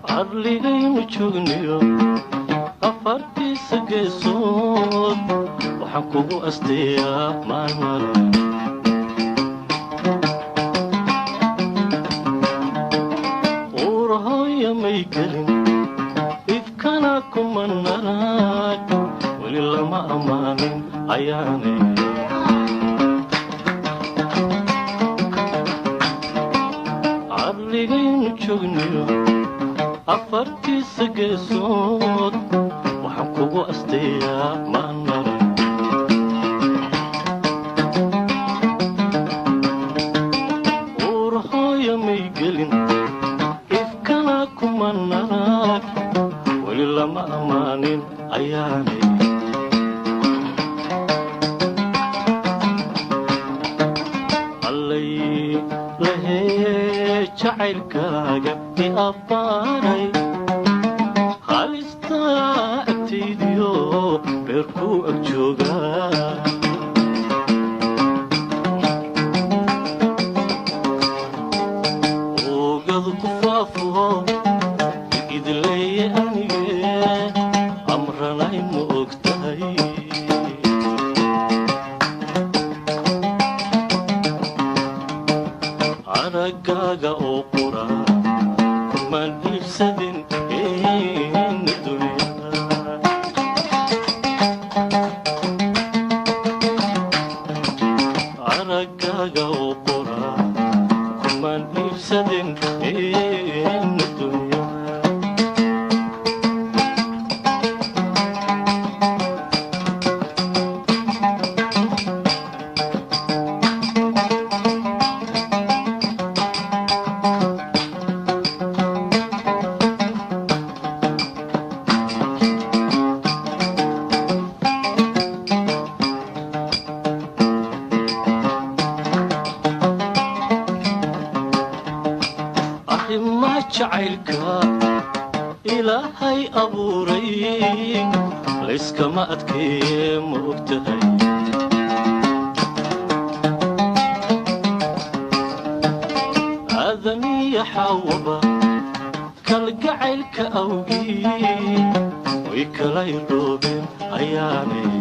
عرليغينو جوغنيو أفرتيس جيسود waxaan kugu asteeyaa maalmale uurahooya may gelin ifkana kuma naraag weli lama ammaanin ayaane carligaynu joogniyo afartiisa geesood waxaan kugu asteeyaa maalmale ifkana kuma naraag weli lama ammaanin ayaanay allay lahee jacaylkaaga i abbaaray halistaa agtaydiyo beerkuu ag joogaa idleeye anige amranay ma ogtahay aragaaga oo qura kumaan iibsadin ina dunyada aragaaga oo qura kumaan iibsadin ما جعلك إلهي أبوري ليس كما أتكيم وقتهي أذني يحاوبا كالجعلك أوجي ويكلا يروبين أيامي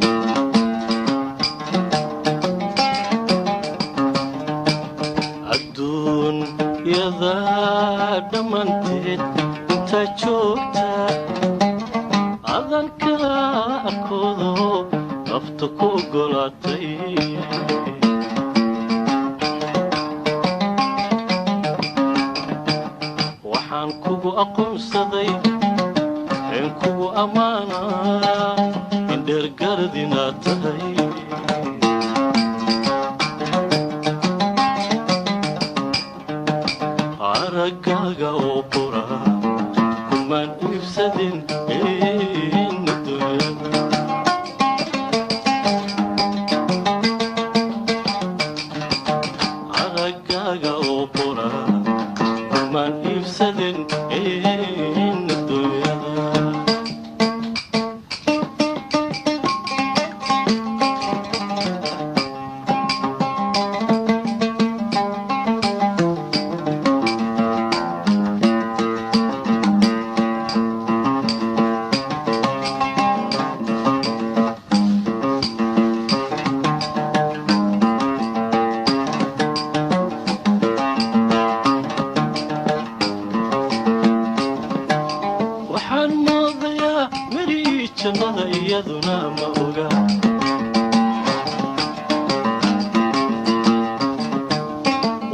الدون يذا دمنتد تجوكتا أذنك أكودو نفتكو قلاتي وحان كوكو أقوم صدي إن كوكو أمانا إن دير قردنا تهي aragaaga oo qura kumaan iibsadin ina dunyada aragaaga oo qura kumaan iibsadin ina dunyada jannada iyaduna ma oga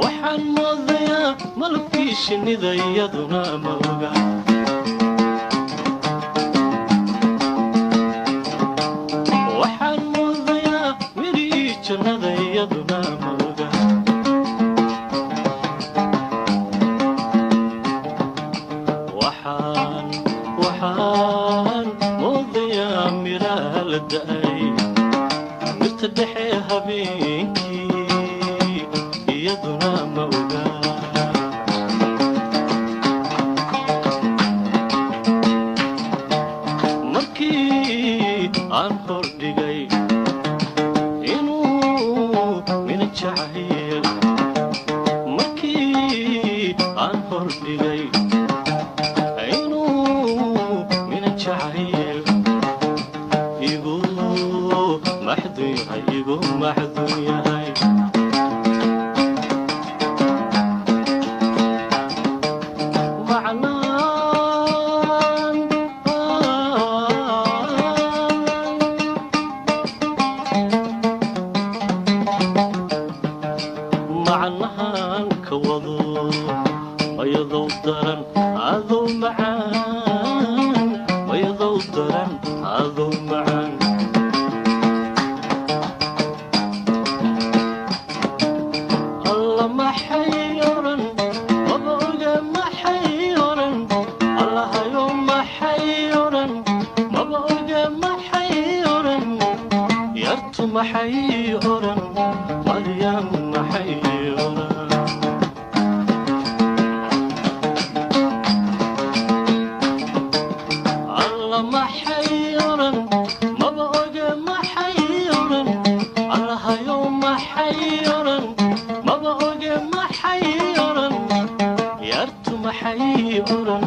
waxaan moodayaa malabkii shinnida iyaduna ma oga waxaan moodayaa midhii jannada iyaduna ma oga waxaan moodayaa miraha la da'ay mirta dhexe habeenkii iyaduna ma oga aan hordhigay inuu mina jacayl markii aan hordhigay inuu mina jacayl igu maxdun yahay macnahan ka wado ayadoo daran adoo macaan ayadoo daran adoo macaan alla maxay oran maba oga maxay oran allahayo maxay oran maba oga maxay oran yartu maxay oran maryam maxay oran alla maxay oran maba oga maxay oran allahayo maxay oran maba oga maxay oran yartu maxay oran